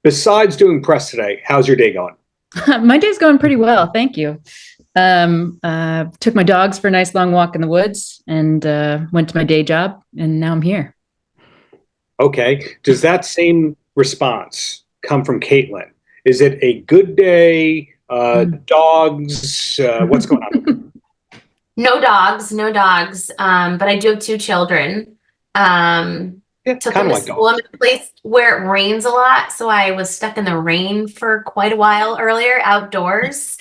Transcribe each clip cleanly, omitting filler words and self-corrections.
besides doing press today, how's your day going? My day's going pretty well, thank you. Took my dogs for a nice long walk in the woods and went to my day job, and now I'm here. Okay. Does that same response come from Caitlin? Is it a good day? Dogs? What's going on? No dogs, no dogs. But I do have two children. Took them to school. I'm in a place where it rains a lot, so I was stuck in the rain for quite a while earlier outdoors.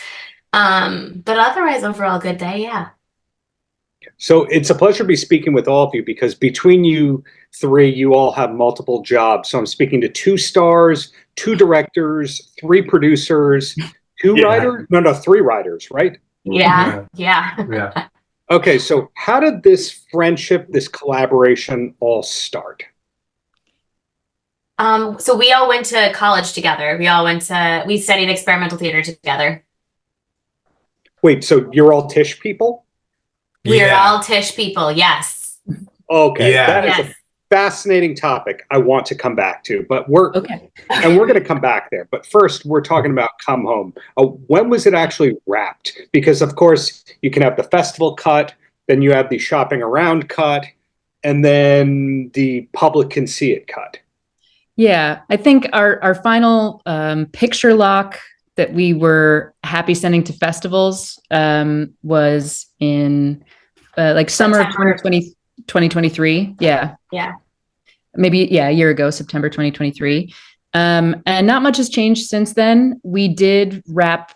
But otherwise, overall, good day. Yeah. So it's a pleasure to be speaking with all of you because between you three, you all have multiple jobs. So I'm speaking to 2 stars, 2 directors, 3 producers, 2 writers. No, 3 writers, right? Yeah. Okay, so how did this friendship, this collaboration all start? So we all went to college together. We studied experimental theater together. Wait, so you're all Tisch people? We are all Tisch people, yes. Okay, that is a fascinating topic I want to come back to, but we're going to come back there. But first, we're talking about Come Home. When was it actually wrapped? Because of course, you can have the festival cut, then you have the shopping around cut, and then the public can see it cut. Yeah, I think our final picture lock that we were happy sending to festivals was in summer of 2023. Yeah. Maybe, a year ago, September 2023. And not much has changed since then. We did wrap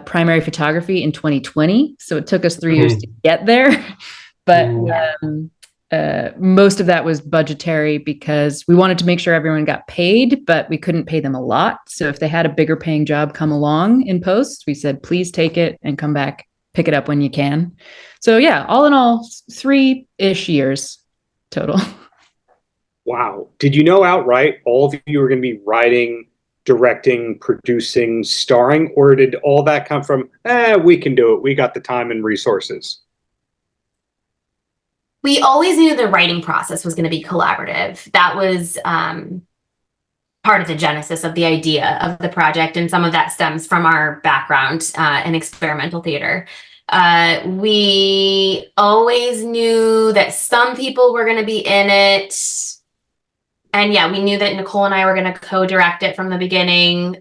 primary photography in 2020. So it took us 3 years to get there. But most of that was budgetary because we wanted to make sure everyone got paid, but we couldn't pay them a lot. So if they had a bigger paying job come along in post, we said, please take it and come back, pick it up when you can. So yeah, all in all, 3-ish years total. Wow. Did you know outright all of you were going to be writing, directing, producing, starring, or did all that come from, we can do it, we got the time and resources? We always knew the writing process was going to be collaborative. That was part of the genesis of the idea of the project, and some of that stems from our background in experimental theater. We always knew that some people were going to be in it. And yeah, we knew that Nicole and I were going to co-direct it from the beginning.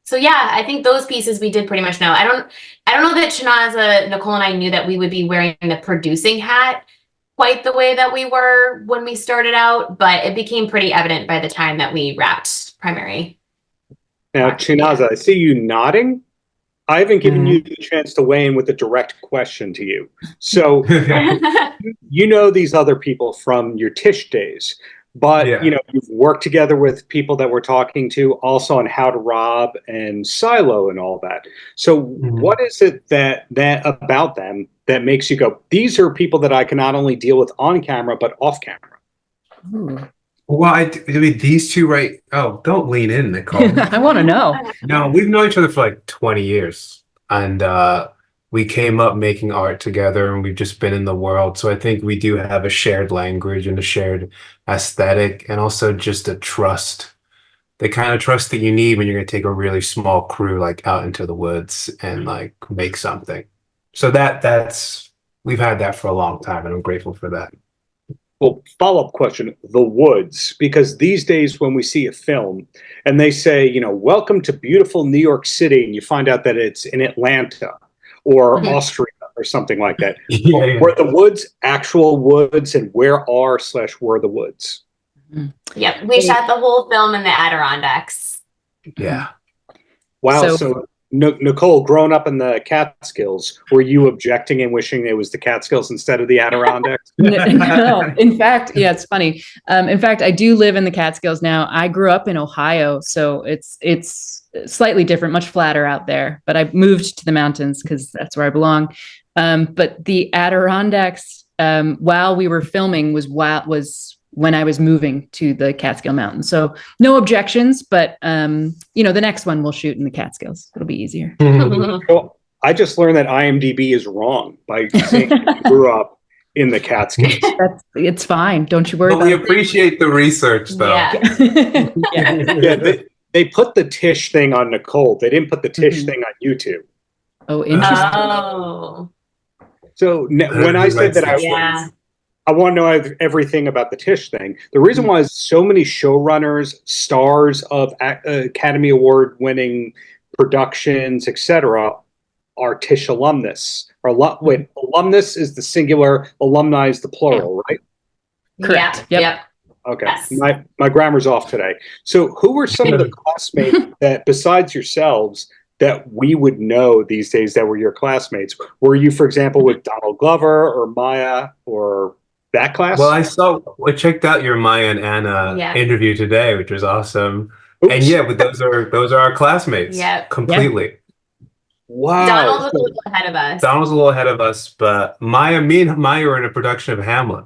So yeah, I think those pieces we did pretty much know. I don't know that Shanaza, Nicole and I knew that we would be wearing the producing hat quite the way that we were when we started out, but it became pretty evident by the time that we wrapped primary. Now, Shanaza, I see you nodding. I haven't given you the chance to weigh in with a direct question to you. So you know these other people from your Tisch days. But, you've worked together with people that we're talking to also on How to Rob and Silo and all that. So what is it that about them that makes you go, these are people that I can not only deal with on camera, but off camera? Well, I mean, these two, right? Oh, don't lean in, Nicole. I want to know. No, we've known each other for like 20 years. And we came up making art together, and we've just been in the world. So I think we do have a shared language and a shared aesthetic, and also just a trust, the kind of trust that you need when you're going to take a really small crew like out into the woods and like make something. So that's we've had that for a long time, and I'm grateful for that. Well, follow-up question, the woods, because these days when we see a film and they say, welcome to beautiful New York City, and you find out that it's in Atlanta or Austria or something like that. Were the woods actual woods, and where were the woods? Yep, we shot the whole film in the Adirondacks. Yeah. Wow, so Nicole, growing up in the Catskills, were you objecting and wishing it was the Catskills instead of the Adirondacks? No, in fact, it's funny. In fact, I do live in the Catskills now. I grew up in Ohio, so it's slightly different, much flatter out there. But I moved to the mountains because that's where I belong. But the Adirondacks, while we were filming, was when I was moving to the Catskill Mountains. So no objections, but the next one we'll shoot in the Catskills. It'll be easier. Well, I just learned that IMDb is wwrong by saying you grew up in the Catskills. It's fine. Don't you worry about it. We appreciate the research, though. Yeah. they put the Tish thing on Nicole. They didn't put the Tish thing on YouTube. Oh, interesting. Oh. So when I said that I want to know everything about the Tish thing, the reason why is so many showrunners, stars of Academy Award winning productions, etc., are Tish alumnus. Wait, alumnus is the singular, alumni is the plural, right? Correct. Yep. Okay. Yes. My grammar's off today. So who were some of the classmates that, besides yourselves, that we would know these days that were your classmates? Were you, for example, with Donald Glover or Maya or that class? Well, I checked out your Maya and Anna interview today, which was awesome. Oops. And yeah, but those are our classmates. Yeah. Completely. Wow. Donald was a little ahead of us. Donald was a little ahead of us, but me and Maya were in a production of Hamlet,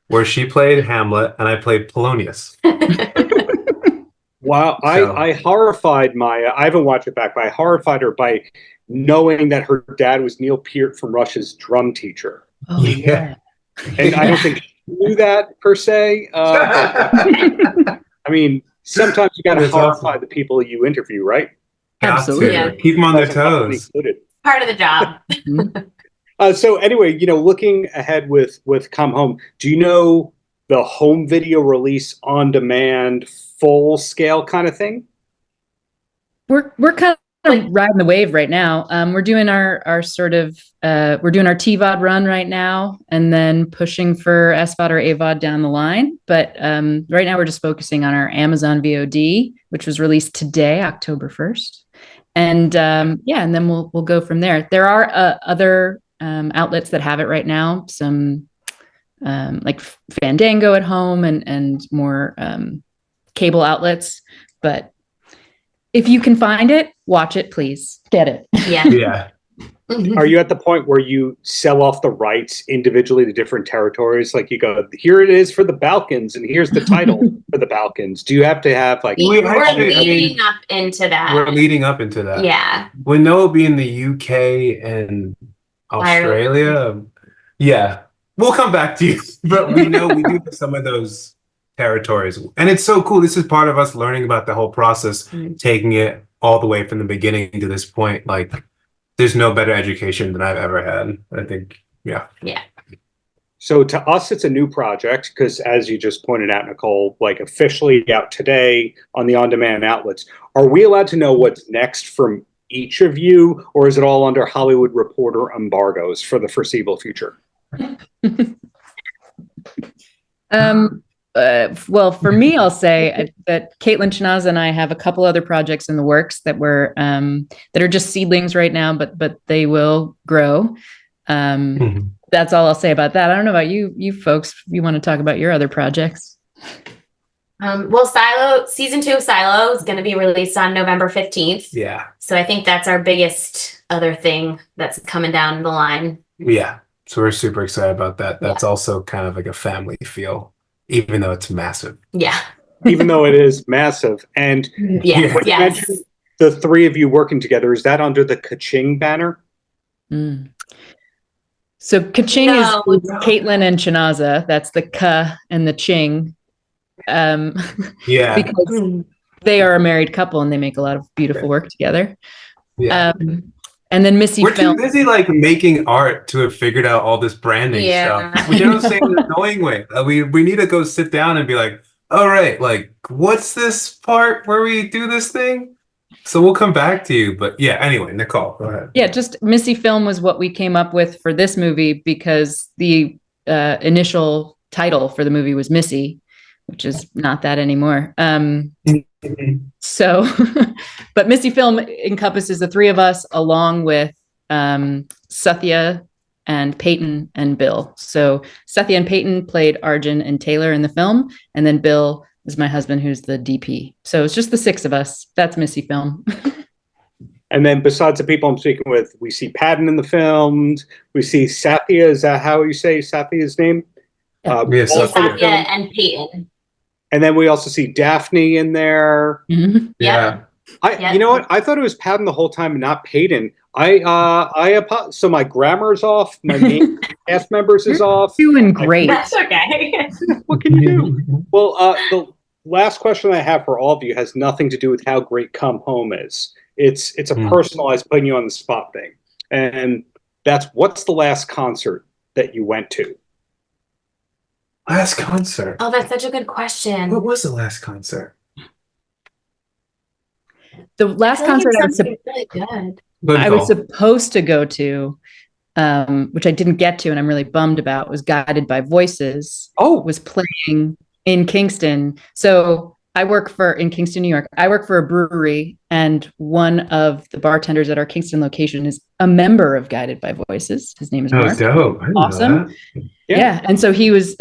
where she played Hamlet and I played Polonius. Wow. So. I horrified Maya. I haven't watched it back, but I horrified her by knowing that her dad was Neil Peart from Rush's drum teacher. Oh, yeah. And I don't think she knew that per se. I mean, sometimes you got to horrify the people you interview, right? Absolutely. Yeah. Keep them on their toes. Part of the job. So anyway, looking ahead with Come Home, do you know the home video release on demand, full scale kind of thing? We're kind of riding the wave right now. We're doing our sort of we're doing our TVOD run right now, and then pushing for SVOD or AVOD down the line. But right now we're just focusing on our Amazon VOD, which was released today, October 1st. And and then we'll go from there. There are other outlets that have it right now. Some like Fandango at home and more cable outlets. But if you can find it, watch it, please. Get it. Yeah. Yeah. Are you at the point where you sell off the rights individually to different territories? Like you go, here it is for the Balkans, and here's the title for the Balkans. Do you have to have like? We're leading up into that. We're leading up into that. Yeah. We know it'll be in the UK and Australia. Yeah. We'll come back to you. But we know we do have some of those territories. And it's so cool. This is part of us learning about the whole process, taking it all the way from the beginning to this point. Like, there's no better education than I've ever had. I think, yeah. So to us, it's a new project because, as you just pointed out, Nicole, like officially out today on the on-demand outlets. Are we allowed to know what's next from each of you, or is it all under Hollywood Reporter embargoes for the foreseeable future? Well, for me, I'll say that Caitlin Chinaza and I have a couple other projects in the works that that are just seedlings right now, but they will grow. That's all I'll say about that. I don't know about you folks, if you want to talk about your other projects. Well, season 2 of Silo is going to be released on November 15th. Yeah. So I think that's our biggest other thing that's coming down the line. Yeah. So we're super excited about that. That's also kind of like a family feel, even though it's massive. Yeah. Even though it is massive. And yes. The three of you working together, is that under the Kaching banner? So Kaching is Caitlin and Chinaza. That's the Ka and the Ching. Because they are a married couple and they make a lot of beautiful work together. Yeah. And then Missy We're Film. too busy like making art to have figured out all this branding stuff. We don't say it in an annoying way. We need to go sit down and be like, all right, like what's this part where we do this thing? So we'll come back to you. But yeah, anyway, Nicole, go ahead. Yeah, just Missy Film was what we came up with for this movie because the initial title for the movie was Missy, which is not that anymore. So, but Missy Film encompasses the three of us along with Sathya and Peyton and Bill. So Sathya and Peyton played Arjun and Taylor in the film, and then Bill is my husband, who's the DP. So it's just the six of us. That's Missy Film. And then besides the people I'm speaking with, we see Patton in the film. We see Sathya. Is that how you say Sathya's name? Sathya and Peyton. And then we also see Daphne in there. Mm-hmm. Yeah. You know what? I thought it was Patton the whole time and not Peyton. So my grammar's off. My name cast members is off. Doing great. That's okay. What can you do? Well, last question I have for all of you has nothing to do with how great Come Home is. It's a personalized, putting you on the spot thing, and that's what's the last concert that you went to? Last concert. Oh, that's such a good question. What was the last concert? The last concert really good. I was supposed to go to, which I didn't get to, and I'm really bummed about, was Guided by Voices. Was playing in Kingston. So in Kingston, New York. I work for a brewery, and one of the bartenders at our Kingston location is a member of Guided by Voices. His name is Mark. Dope. Awesome. Yeah. And so he was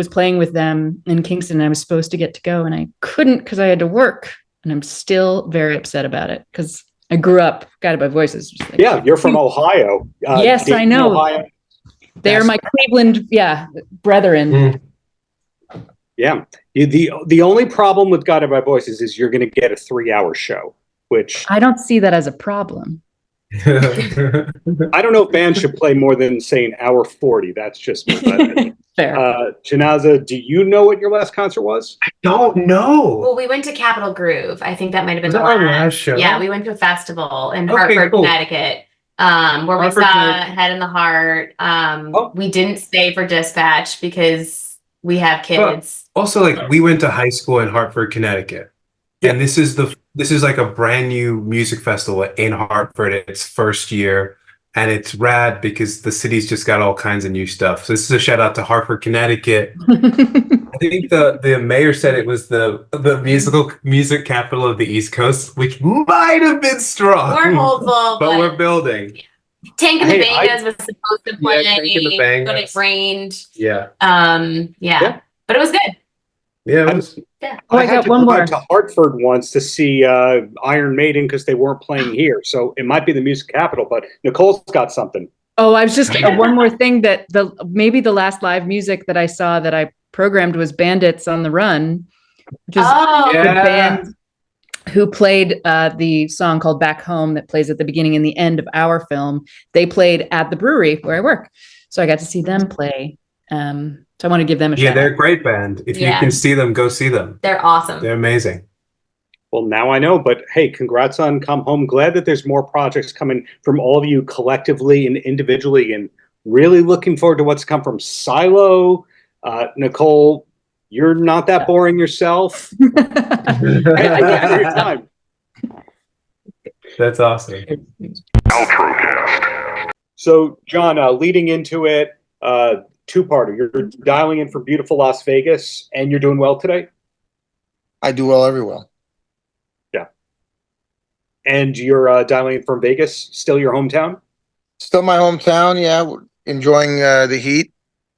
playing with them in Kingston, and I was supposed to get to go, and I couldn't because I had to work. And I'm still very upset about it because I grew up Guided by Voices. Yeah, you're from Ohio. Yes, I know. Ohio. They're my Cleveland, brethren. Yeah. The only problem with Guided by Voices is you're going to get a 3-hour show, which I don't see that as a problem. I don't know if bands should play more than, say, an hour 40. That's just me. Fair. Janaza, do you know what your last concert was? I don't know. Well, we went to Capitol Groove. I think that might have been our last show. Yeah, we went to a festival in Hartford, Connecticut, where we saw Head in the Heart. We didn't stay for Dispatch because we have kids. But also, we went to high school in Hartford, Connecticut. Yeah. And this is like a brand new music festival in Hartford. It's first year, and it's rad because the city's just got all kinds of new stuff. So this is a shout out to Hartford, Connecticut. I think the mayor said it was the music capital of the East Coast, which might have been strong. We're hopeful, but we're building. Tank and the Bangas was supposed to play, but it rained. Yeah. But it was good. Yeah, it was. Yeah. I got one more. To Hartford once to see Iron Maiden because they weren't playing here, so it might be the music capital. But Nicole's got something. Oh, I was just one more thing that maybe the last live music that I saw that I programmed was Bandits on the Run, which is the band who played the song called Back Home that plays at the beginning and the end of our film. They played at the brewery where I work, so I got to see them play. So I want to give them a shout out. Yeah, they're a great band. If you can see them, go see them. They're awesome. They're amazing. Well, now I know, but hey, congrats on Come Home. Glad that there's more projects coming from all of you collectively and individually, and really looking forward to what's come from Silo. Nicole, you're not that boring yourself. Every time. That's awesome. Paltrocast. So, John, leading into it, two-parter. You're dialing in from beautiful Las Vegas, and you're doing well today? I do well everywhere. Yeah. And you're dialing in from Vegas, still your hometown? Still my hometown, yeah. Enjoying the heat.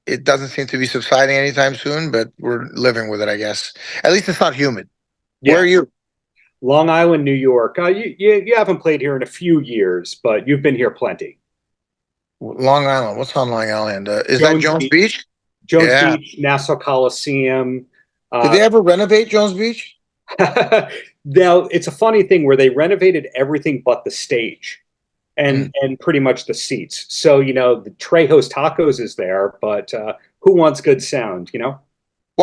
It doesn't seem to be subsiding anytime soon, but we're living with it, I guess. At least it's not humid. Yeah. Where are you? Long Island, New York. You haven't played here in a few years, but you've been here plenty. Long Island. What's on Long Island? Is that Jones Beach? Jones Beach, Nassau Coliseum. Did they ever renovate Jones Beach? Now, it's a funny thing where they renovated everything but the stage and pretty much the seats. So, the Trejo's Tacos is there, but who wants good sound, Well,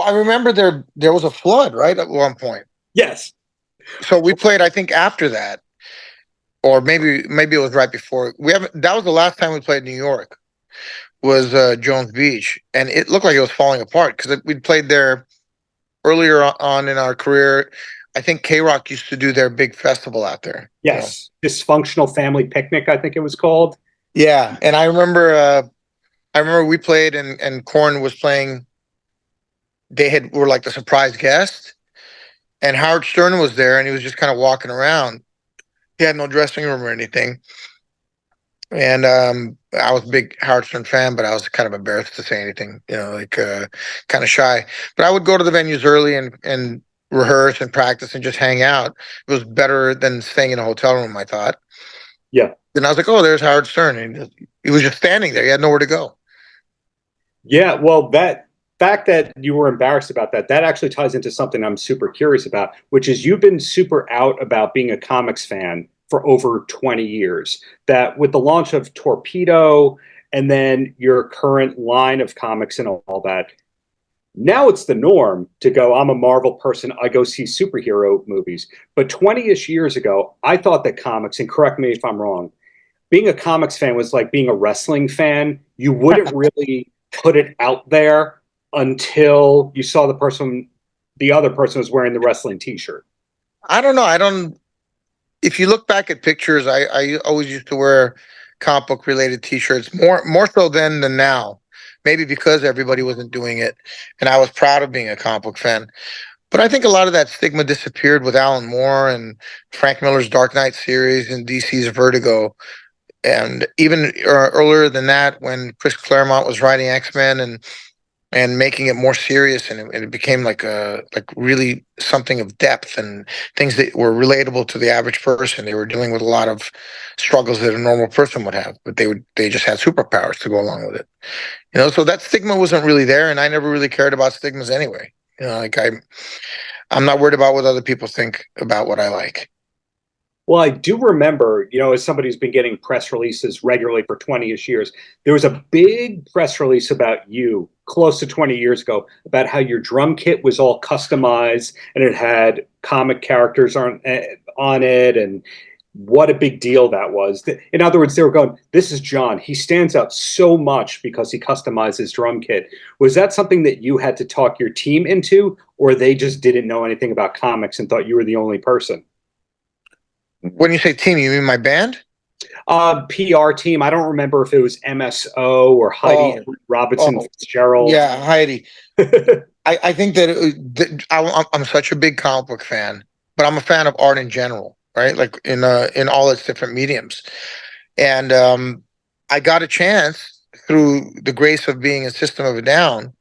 I remember there was a flood, right, at one point. Yes. So we played, I think, after that. Or maybe it was right before. That was the last time we played New York, was Jones Beach, and it looked like it was falling apart because we'd played there earlier on in our career. I think K-Rock used to do their big festival out there. Yes, Dysfunctional Family Picnic, I think it was called. Yeah, and I remember we played and Korn was playing. Were like the surprise guest, and Howard Stern was there, and he was just kind of walking around. He had no dressing room or anything. And I was a big Howard Stern fan, but I was kind of embarrassed to say anything, kind of shy. But I would go to the venues early and rehearse and practice and just hang out. It was better than staying in a hotel room, I thought. Yeah. And I was like, oh, there's Howard Stern. And he was just standing there. He had nowhere to go. Yeah, well, that fact that you were embarrassed about that actually ties into something I'm super curious about, which is you've been super out about being a comics fan for over 20 years. That with the launch of Torpedo and then your current line of comics and all that, Now it's the norm to go, I'm a Marvel person, I go see superhero movies. But 20-ish years ago, I thought that comics, and correct me if I'm wrong, being a comics fan was like being a wrestling fan. You wouldn't really put it out there until you saw the other person was wearing the wrestling t-shirt. I don't know. I don't. If you look back at pictures, I always used to wear comic book related T-shirts more so then than now. Maybe because everybody wasn't doing it, and I was proud of being a comic book fan. But I think a lot of that stigma disappeared with Alan Moore and Frank Miller's Dark Knight series and DC's Vertigo. And even earlier than that, when Chris Claremont was writing X-Men and making it more serious, and it became like really something of depth and things that were relatable to the average person. They were dealing with a lot of struggles that a normal person would have, but they just had superpowers to go along with it. So that stigma wasn't really there, and I never really cared about stigmas anyway. Like I'm not worried about what other people think about what I like. Well, I do remember, as somebody who's been getting press releases regularly for 20-ish years, there was a big press release about you close to 20 years ago about how your drum kit was all customized and it had comic characters on it, and what a big deal that was. In other words, they were going, this is John. He stands out so much because he customized his drum kit. Was that something that you had to talk your team into, or they just didn't know anything about comics and thought you were the only person? When you say team, you mean my band? PR team. I don't remember if it was MSO or Heidi Robinson Fitzgerald. Yeah, Heidi. I think that I'm such a big comic book fan, but I'm a fan of art in general, right? Like in all its different mediums. And I got a chance through the grace of being a System of a Down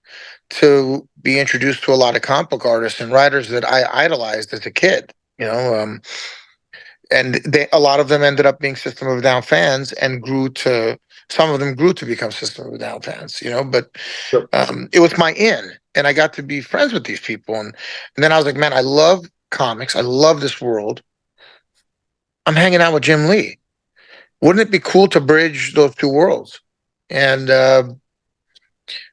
to be introduced to a lot of comic book artists and writers that I idolized as a kid. And a lot of them ended up being System of a Down fans, and some of them grew to become System of a Down fans, but Sure. It was my in, and I got to be friends with these people. And then I was like, man, I love comics. I love this world. I'm hanging out with Jim Lee. Wouldn't it be cool to bridge those two worlds? And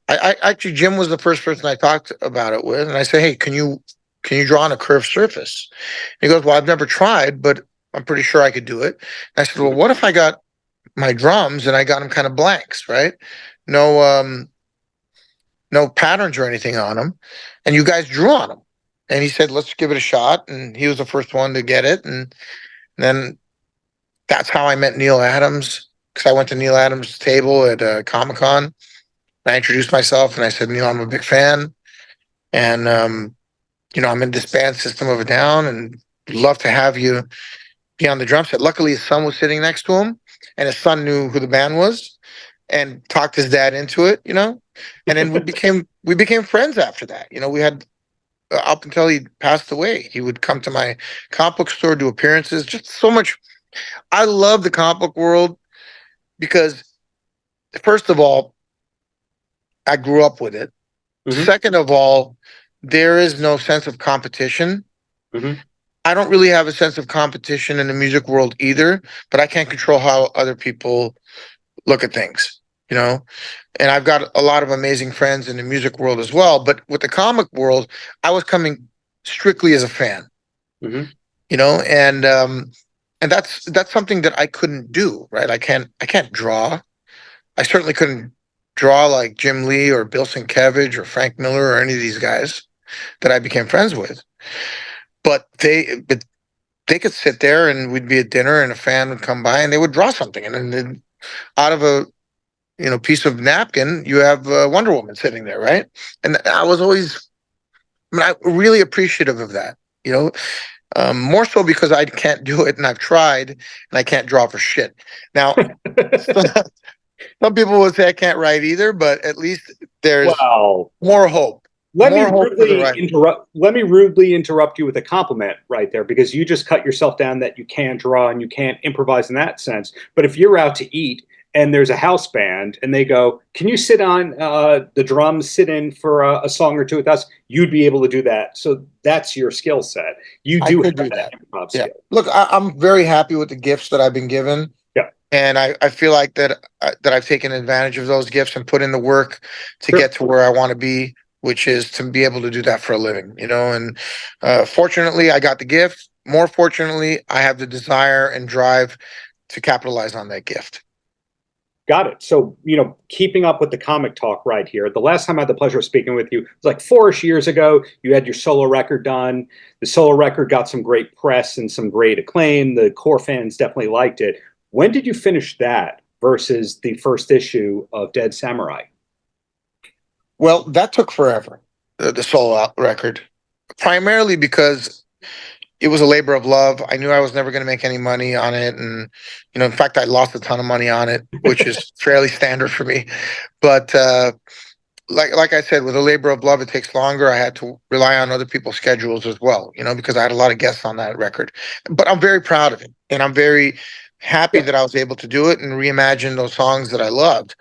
I actually, Jim was the first person I talked about it with. And I said, hey, can you draw on a curved surface? And he goes, well, I've never tried, but I'm pretty sure I could do it. And I said, well, what if I got my drums and I got them kind of blanks, right? No patterns or anything on them, and you guys drew on them. And he said, let's give it a shot. And he was the first one to get it. And then that's how I met Neil Adams, because I went to Neil Adams' table at Comic-Con. I introduced myself and I said, Neil, I'm a big fan. And, I'm in this band, System of a Down, and love to have you be on the drum set. Luckily, his son was sitting next to him, and his son knew who the band was and talked his dad into it, And then we became friends after that. We had up until he passed away, he would come to my comic book store, do appearances, just so much. I love the comic book world because, first of all, I grew up with it. Mm-hmm. Second of all, there is no sense of competition. Mm-hmm. I don't really have a sense of competition in the music world either, but I can't control how other people look at things, And I've got a lot of amazing friends in the music world as well. But with the comic world, I was coming strictly as a fan, mm-hmm. And that's something that I couldn't do, right? I can't draw. I certainly couldn't draw like Jim Lee or Bill Sienkiewicz or Frank Miller or any of these guys that I became friends with. But they could sit there and we'd be at dinner and a fan would come by and they would draw something, and then out of a piece of napkin you have Wonder Woman sitting there, right? And I was always, I'm really appreciative of that, more so because I can't do it and I've tried and I can't draw for shit. Now, some people would say I can't write either, but at least there's more hope. Let me rudely interrupt you with a compliment right there, because you just cut yourself down that you can draw and you can't improvise in that sense. But if you're out to eat and there's a house band and they go, can you sit on the drums, sit in for a song or two with us? You'd be able to do that. So that's your skill set. You do have that improv skill. Look, I'm very happy with the gifts that I've been given. Yeah. And I feel like that I've taken advantage of those gifts and put in the work to get to where I want to be. which is to be able to do that for a living, you know. And fortunately, I got the gift. More fortunately, I have the desire and drive to capitalize on that gift. Got it. So, keeping up with the comic talk right here, the last time I had the pleasure of speaking with you, it was like 4-ish years ago. You had your solo record done. The solo record got some great press and some great acclaim. The core fans definitely liked it. When did you finish that versus the first issue of Dead Samurai? Well, that took forever, the solo out record, primarily because it was a labor of love. I knew I was never going to make any money on it. And, in fact, I lost a ton of money on it, which is fairly standard for me. But like I said, with a labor of love, it takes longer. I had to rely on other people's schedules as well, because I had a lot of guests on that record. But I'm very proud of it. And I'm very happy that I was able to do it and reimagine those songs that I loved.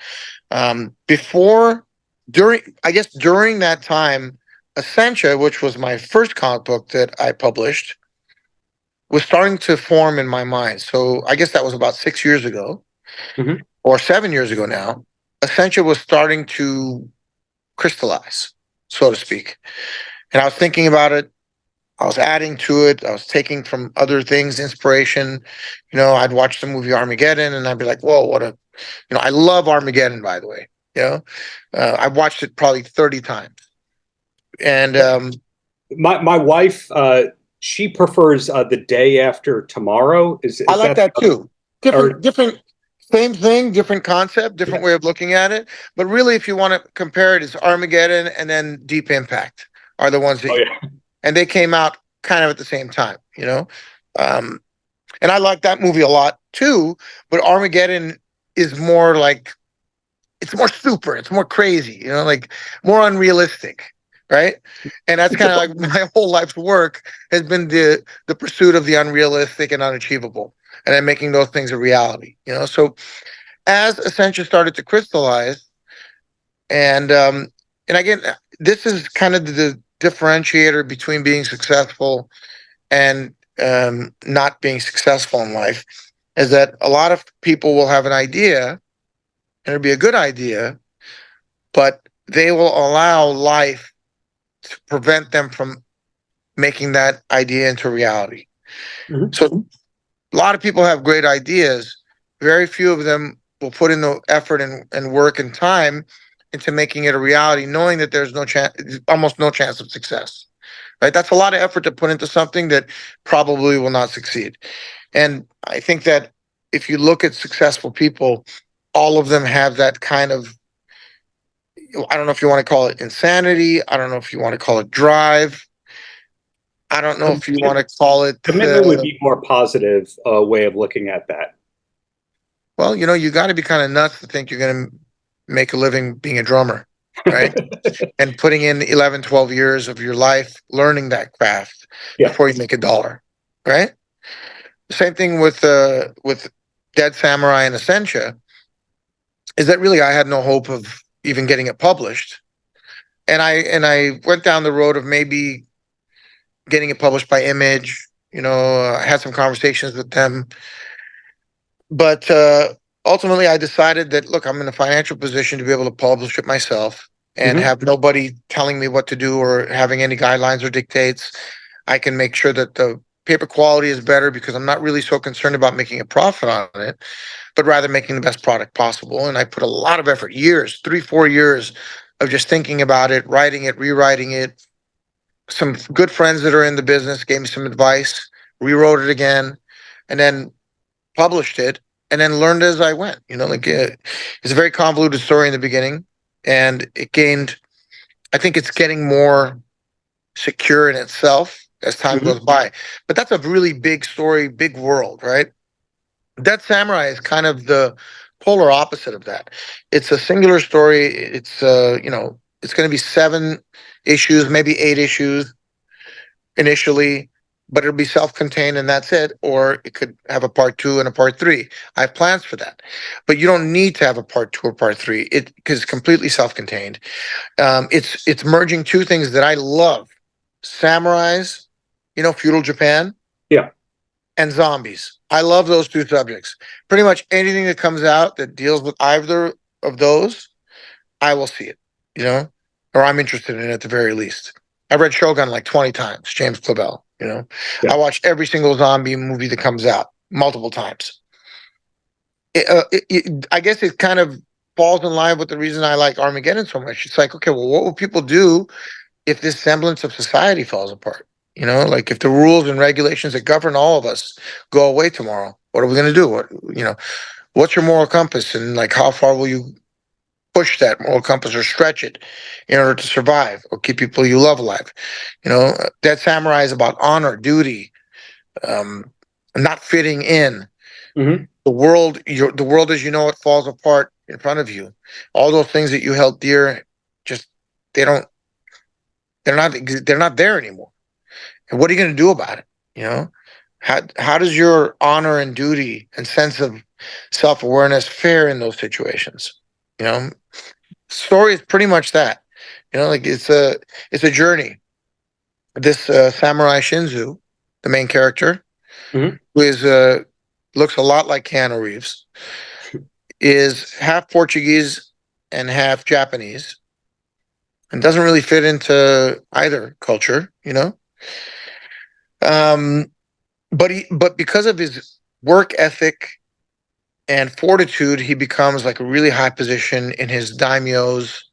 During that time, Essentia, which was my first comic book that I published, was starting to form in my mind. So I guess that was about 6 years ago, or 7 years ago now. Essentia was starting to crystallize, so to speak. And I was thinking about it. I was adding to it. I was taking from other things, inspiration. I'd watch the movie Armageddon and I'd be like, whoa, I love Armageddon, by the way. I've watched it probably 30 times. And my wife, she prefers The Day After Tomorrow. Is I like that too. Different, same thing, different concept, different way of looking at it. But really, if you want to compare it, it's Armageddon and then Deep Impact are the ones that, and they came out kind of at the same time, and I like that movie a lot too. But Armageddon is more like, it's more super, it's more crazy, like more unrealistic. Right. And that's kind of like my whole life's work has been the pursuit of the unrealistic and unachievable, and then making those things a reality, So as Essentia started to crystallize, and again, this is kind of the differentiator between being successful and not being successful in life, is that a lot of people will have an idea, and it'll be a good idea, but they will allow life to prevent them from making that idea into reality. So a lot of people have great ideas. Very few of them will put in the effort and work and time into making it a reality, knowing that there's almost no chance of success. Right? That's a lot of effort to put into something that probably will not succeed. And I think that if you look at successful people, all of them have that kind of, I don't know if you want to call it insanity. I don't know if you want to call it drive. I don't know if you want to call it... Commitment would be more positive way of looking at that. Well, you got to be kind of nuts to think you're going to make a living being a drummer, right? And putting in 11, 12 years of your life learning that craft before you make $1, right? The same thing with Dead Samurai and Essentia, is that really I had no hope of even getting it published. And I went down the road of maybe getting it published by Image, I had some conversations with them. But ultimately I decided that, look, I'm in a financial position to be able to publish it myself and have nobody telling me what to do or having any guidelines or dictates. I can make sure that the paper quality is better because I'm not really so concerned about making a profit on it, but rather making the best product possible. And I put a lot of effort, years, 3-4 years of just thinking about it, writing it, rewriting it. Some good friends that are in the business gave me some advice, rewrote it again, and then published it, and then learned as I went. It's a very convoluted story in the beginning, and I think it's getting more secure in itself as time goes by. But that's a really big story, big world, right? Dead Samurai is kind of the polar opposite of that. It's a singular story. It's it's going to be 7 issues, maybe 8 issues initially, but it'll be self-contained and that's it. Or it could have a part 2 and a part 3. I have plans for that, but you don't need to have a part 2 or part 3. Because it's completely self-contained. It's merging 2 things that I love: samurais, feudal Japan, and zombies. I love those 2 subjects. Pretty much anything that comes out that deals with either of those, I will see it. or I'm interested in it at the very least. I've read Shogun like 20 times, James Clavell, you know. Yeah. I watch every single zombie movie that comes out multiple times. I guess it kind of falls in line with the reason I like Armageddon so much. It's like, okay, well, what will people do if this semblance of society falls apart? You know, like if the rules and regulations that govern all of us go away tomorrow, what are we going to do? What, you know, what's your moral compass, and like how far will you push that moral compass or stretch it in order to survive or keep people you love alive? You know, Dead Samurai is about honor, duty, not fitting in. Mm-hmm. The world as you know it falls apart in front of you. All those things that you held dear, just they don't, they're not there anymore. And what are you going to do about it? You know, how does your honor and duty and sense of self-awareness fare in those situations? You know, story is pretty much that. You know, like it's a journey. This samurai Shinzu, the main character, Mhm. who is looks a lot like Keanu Reeves, is half Portuguese and half Japanese, and doesn't really fit into either culture, you know. But because of his work ethic and fortitude, he becomes like a really high position in his daimyo's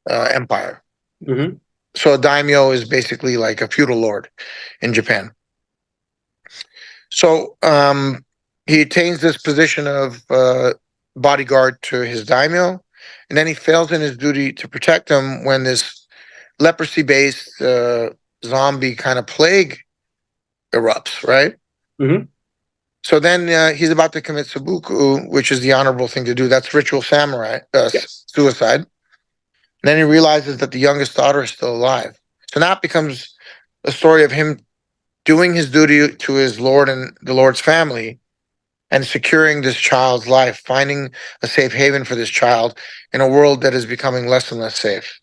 empire. Mm-hmm. So a daimyo is basically like a feudal lord in Japan. So he attains this position of bodyguard to his daimyo, and then he fails in his duty to protect him when this leprosy-based zombie kind of plague erupts, right? Mm-hmm. So then he's about to commit seppuku, which is the honorable thing to do. That's ritual samurai, Yes. suicide. And then he realizes that the youngest daughter is still alive. So now it becomes a story of him doing his duty to his lord and the lord's family, and securing this child's life, finding a safe haven for this child in a world that is becoming less and less safe.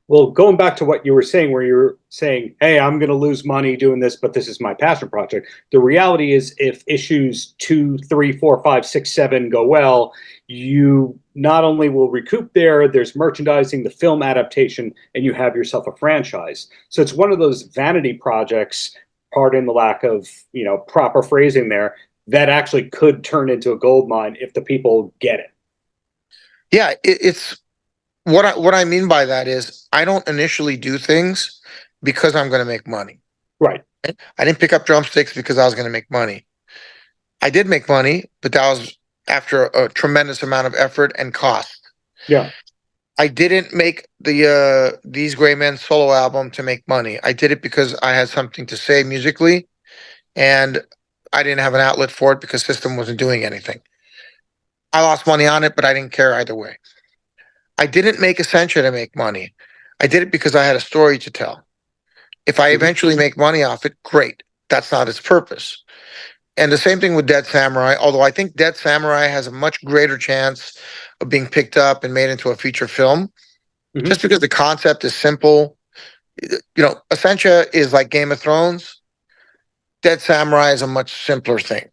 Well, going back to what you were saying, where you were saying, hey, I'm going to lose money doing this, but this is my passion project. The reality is, if issues 2, 3, 4, 5, 6, 7 go well, you not only will recoup there's merchandising, the film adaptation, and you have yourself a franchise. So it's one of those vanity projects, pardon the lack of, proper phrasing there, that actually could turn into a gold mine if the people get it. Yeah, it's what I mean by that is I don't initially do things because I'm going to make money. Right. I didn't pick up drumsticks because I was going to make money. I did make money, but that was after a tremendous amount of effort and cost. Yeah. I didn't make the These Gray Men solo album to make money. I did it because I had something to say musically, and I didn't have an outlet for it because System wasn't doing anything. I lost money on it, but I didn't care either way. I didn't make Essentia to make money. I did it because I had a story to tell. If I eventually make money off it, great. That's not its purpose. And the same thing with Dead Samurai, although I think Dead Samurai has a much greater chance of being picked up and made into a feature film, just because the concept is simple. Essentia is like Game of Thrones. Dead Samurai is a much simpler thing.